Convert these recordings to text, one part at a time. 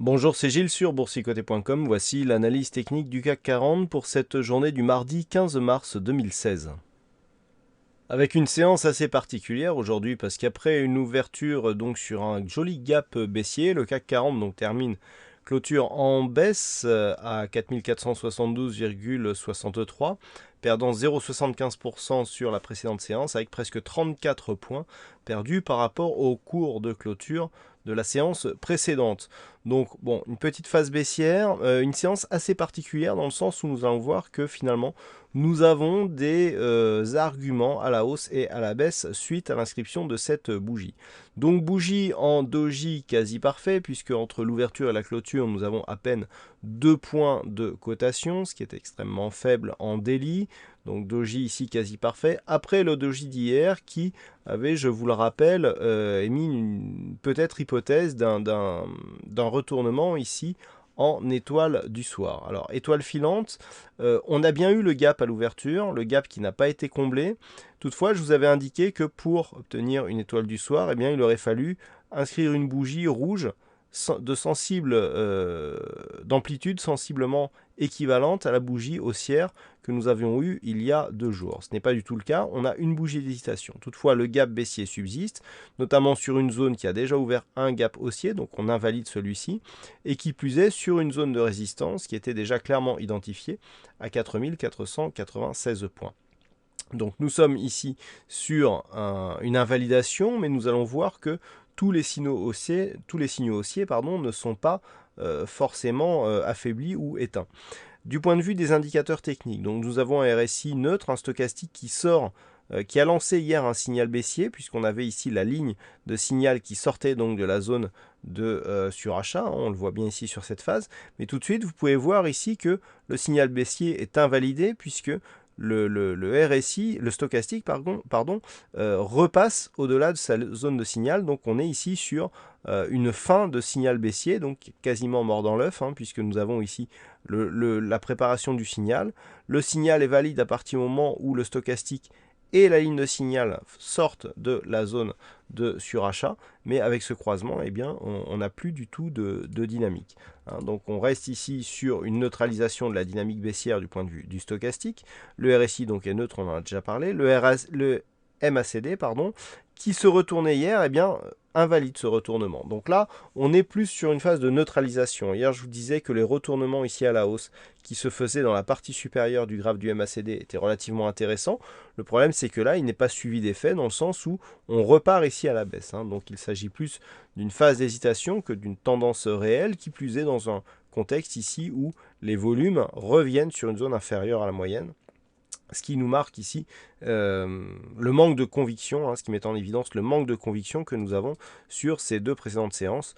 Bonjour, c'est Gilles sur boursicoté.com. Voici l'analyse technique du CAC 40 pour cette journée du mardi 15 mars 2016. Avec une séance assez particulière aujourd'hui parce qu'après une ouverture donc sur un joli gap baissier, le CAC 40 donc termine clôture en baisse à 4472,63, perdant 0,75% sur la précédente séance avec presque 34 points perdus par rapport au cours de clôture de la séance précédente. Donc bon, une petite phase baissière, une séance assez particulière dans le sens où nous allons voir que finalement nous avons des arguments à la hausse et à la baisse suite à l'inscription de cette bougie. Donc bougie en doji quasi parfait, puisque entre l'ouverture et la clôture, nous avons à peine 2 points de cotation, ce qui est extrêmement faible en daily. Donc doji ici quasi parfait. Après le doji d'hier qui avait, je vous le rappelle, émis une peut-être hypothèse d'un retournement ici en étoile du soir. Alors, étoile filante, on a bien eu le gap à l'ouverture, le gap qui n'a pas été comblé. Toutefois, je vous avais indiqué que pour obtenir une étoile du soir, eh bien, il aurait fallu inscrire une bougie rouge d'amplitude sensiblement équivalente à la bougie haussière que nous avions eue il y a 2 jours. Ce n'est pas du tout le cas, on a une bougie d'hésitation. Toutefois, le gap baissier subsiste, notamment sur une zone qui a déjà ouvert un gap haussier, donc on invalide celui-ci, et qui plus est sur une zone de résistance qui était déjà clairement identifiée à 4496 points. Donc nous sommes ici sur une invalidation, mais nous allons voir que tous les signaux haussiers ne sont pas forcément affaiblis ou éteints. Du point de vue des indicateurs techniques, donc nous avons un RSI neutre, un stochastique qui a lancé hier un signal baissier, puisqu'on avait ici la ligne de signal qui sortait donc de la zone de surachat, on le voit bien ici sur cette phase, mais tout de suite vous pouvez voir ici que le signal baissier est invalidé, puisque le RSI, le stochastique, repasse au-delà de sa zone de signal. Donc on est ici sur une fin de signal baissier, donc quasiment mort dans l'œuf, puisque nous avons ici la préparation du signal. Le signal est valide à partir du moment où le stochastique et la ligne de signal sortent de la zone de surachat, mais avec ce croisement, eh bien, on n'a plus du tout de dynamique. Donc on reste ici sur une neutralisation de la dynamique baissière du point de vue du stochastique. Le RSI donc est neutre, on en a déjà parlé. Le MACD, qui se retournait hier, eh bien, invalide ce retournement. Donc là, on est plus sur une phase de neutralisation. Hier, je vous disais que les retournements ici à la hausse qui se faisaient dans la partie supérieure du graphe du MACD étaient relativement intéressants. Le problème, c'est que là, il n'est pas suivi d'effet dans le sens où on repart ici à la baisse. Donc il s'agit plus d'une phase d'hésitation que d'une tendance réelle, qui plus est dans un contexte ici où les volumes reviennent sur une zone inférieure à la moyenne. Ce qui nous marque ici le manque de conviction, ce qui met en évidence le manque de conviction que nous avons sur ces deux précédentes séances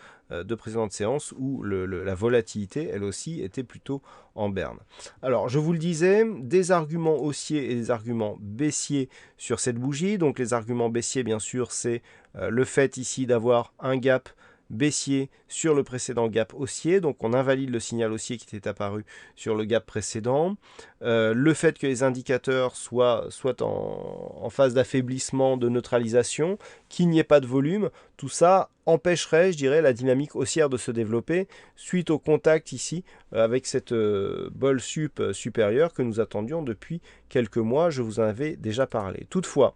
où la volatilité, elle aussi, était plutôt en berne. Alors, je vous le disais, des arguments haussiers et des arguments baissiers sur cette bougie. Donc, les arguments baissiers, bien sûr, c'est le fait ici d'avoir un gap baissier sur le précédent gap haussier, donc on invalide le signal haussier qui était apparu sur le gap précédent. Le fait que les indicateurs soient en phase d'affaiblissement, de neutralisation, qu'il n'y ait pas de volume, tout ça empêcherait, je dirais, la dynamique haussière de se développer suite au contact ici avec cette bol sup supérieure que nous attendions depuis quelques mois, je vous en avais déjà parlé. Toutefois,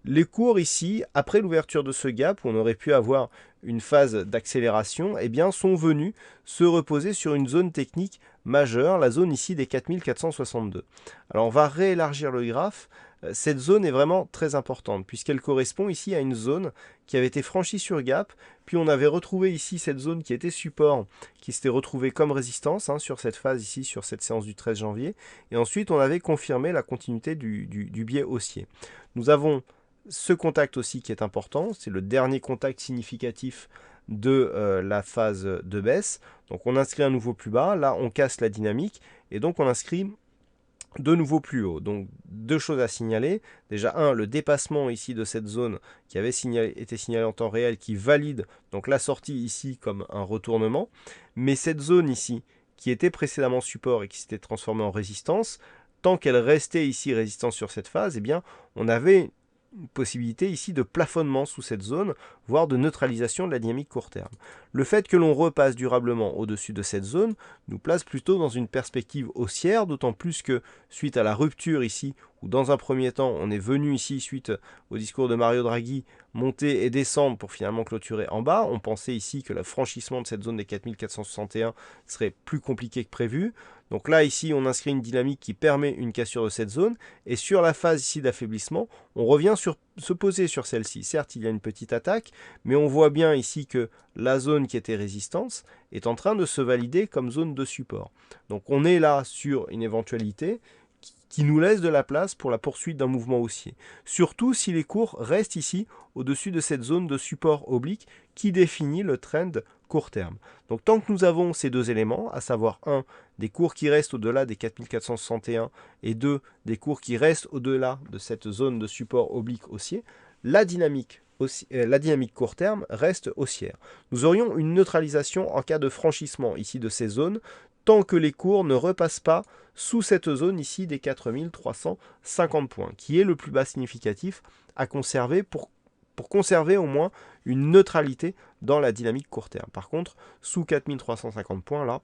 les cours ici, après l'ouverture de ce gap, où on aurait pu avoir une phase d'accélération, eh bien, sont venus se reposer sur une zone technique majeure, la zone ici des 4462. Alors on va réélargir le graphe. Cette zone est vraiment très importante, puisqu'elle correspond ici à une zone qui avait été franchie sur gap, puis on avait retrouvé ici cette zone qui était support, qui s'était retrouvée comme résistance sur cette phase ici, sur cette séance du 13 janvier, et ensuite on avait confirmé la continuité du biais haussier. Nous avons ce contact aussi qui est important, c'est le dernier contact significatif de la phase de baisse. Donc on inscrit un nouveau plus bas, là on casse la dynamique, et donc on inscrit de nouveau plus haut. Donc deux choses à signaler. Déjà le dépassement ici de cette zone qui avait été signalé en temps réel, qui valide donc la sortie ici comme un retournement. Mais cette zone ici, qui était précédemment support et qui s'était transformée en résistance, tant qu'elle restait ici résistance sur cette phase, eh bien on avait possibilité ici de plafonnement sous cette zone, voire de neutralisation de la dynamique court terme. Le fait que l'on repasse durablement au-dessus de cette zone nous place plutôt dans une perspective haussière, d'autant plus que suite à la rupture ici, où dans un premier temps on est venu ici suite au discours de Mario Draghi, monter et descendre pour finalement clôturer en bas, on pensait ici que le franchissement de cette zone des 4461 serait plus compliqué que prévu. Donc là, ici, on inscrit une dynamique qui permet une cassure de cette zone. Et sur la phase ici d'affaiblissement, on revient se poser sur celle-ci. Certes, il y a une petite attaque, mais on voit bien ici que la zone qui était résistance est en train de se valider comme zone de support. Donc on est là sur une éventualité qui nous laisse de la place pour la poursuite d'un mouvement haussier. Surtout si les cours restent ici au-dessus de cette zone de support oblique qui définit le trend court terme. Donc tant que nous avons ces deux éléments, à savoir 1, des cours qui restent au-delà des 4461 et 2, des cours qui restent au-delà de cette zone de support oblique haussier, la dynamique court terme reste haussière. Nous aurions une neutralisation en cas de franchissement ici de ces zones, tant que les cours ne repassent pas sous cette zone ici des 4350 points, qui est le plus bas significatif à conserver pour conserver au moins une neutralité dans la dynamique court terme. Par contre, sous 4350 points, là,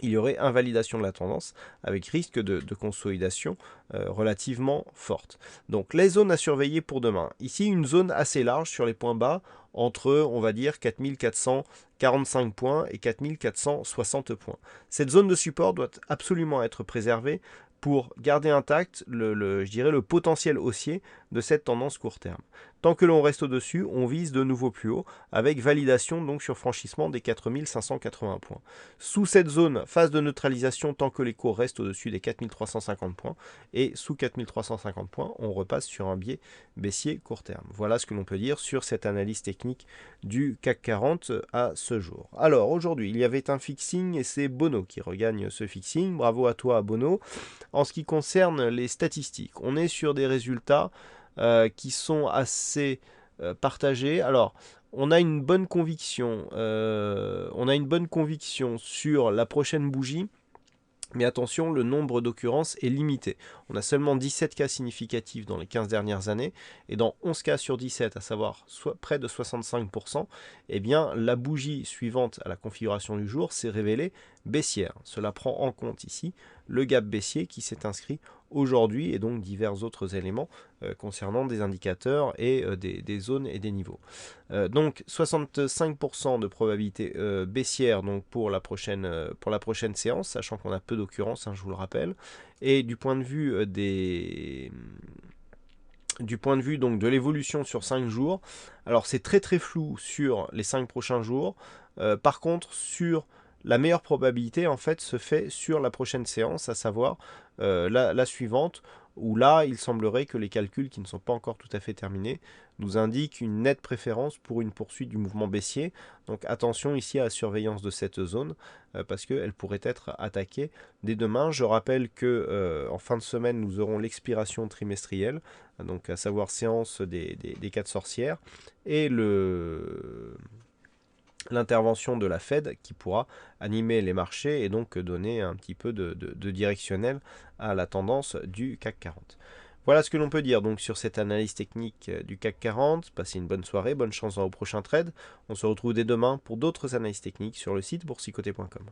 il y aurait invalidation de la tendance avec risque de consolidation relativement forte. Donc les zones à surveiller pour demain. Ici, une zone assez large sur les points bas entre, on va dire, 4445 points et 4460 points. Cette zone de support doit absolument être préservée pour garder intact je dirais le potentiel haussier de cette tendance court terme. Tant que l'on reste au-dessus, on vise de nouveau plus haut, avec validation donc sur franchissement des 4580 points. Sous cette zone, phase de neutralisation tant que les cours restent au-dessus des 4350 points, et sous 4350 points, on repasse sur un biais baissier court terme. Voilà ce que l'on peut dire sur cette analyse technique du CAC 40 à ce jour. Alors aujourd'hui, il y avait un fixing et c'est Bono qui regagne ce fixing. Bravo à toi Bono. En ce qui concerne les statistiques, on est sur des résultats qui sont assez partagés. Alors, on a une bonne conviction. Sur la prochaine bougie. Mais attention, le nombre d'occurrences est limité. On a seulement 17 cas significatifs dans les 15 dernières années, et dans 11 cas sur 17, à savoir près de 65%, eh bien, la bougie suivante à la configuration du jour s'est révélée baissière. Cela prend en compte ici le gap baissier qui s'est inscrit aujourd'hui, et donc divers autres éléments concernant des indicateurs et des zones et des niveaux. Donc 65% de probabilité baissière donc, pour la prochaine séance, sachant qu'on a peu d'occurrences, je vous le rappelle. Et du point de vue donc de l'évolution sur 5 jours, alors c'est très très flou sur les 5 prochains jours. Par contre, sur la meilleure probabilité en fait se fait sur la prochaine séance, à savoir la suivante, où là il semblerait que les calculs qui ne sont pas encore tout à fait terminés nous indiquent une nette préférence pour une poursuite du mouvement baissier. Donc attention ici à la surveillance de cette zone parce qu'elle pourrait être attaquée dès demain. Je rappelle que en fin de semaine nous aurons l'expiration trimestrielle, donc à savoir séance des 4 sorcières, et l'intervention de la Fed qui pourra animer les marchés et donc donner un petit peu de directionnel à la tendance du CAC 40. Voilà ce que l'on peut dire donc sur cette analyse technique du CAC 40. Passez une bonne soirée, bonne chance dans vos prochains trades. On se retrouve dès demain pour d'autres analyses techniques sur le site boursicoté.com.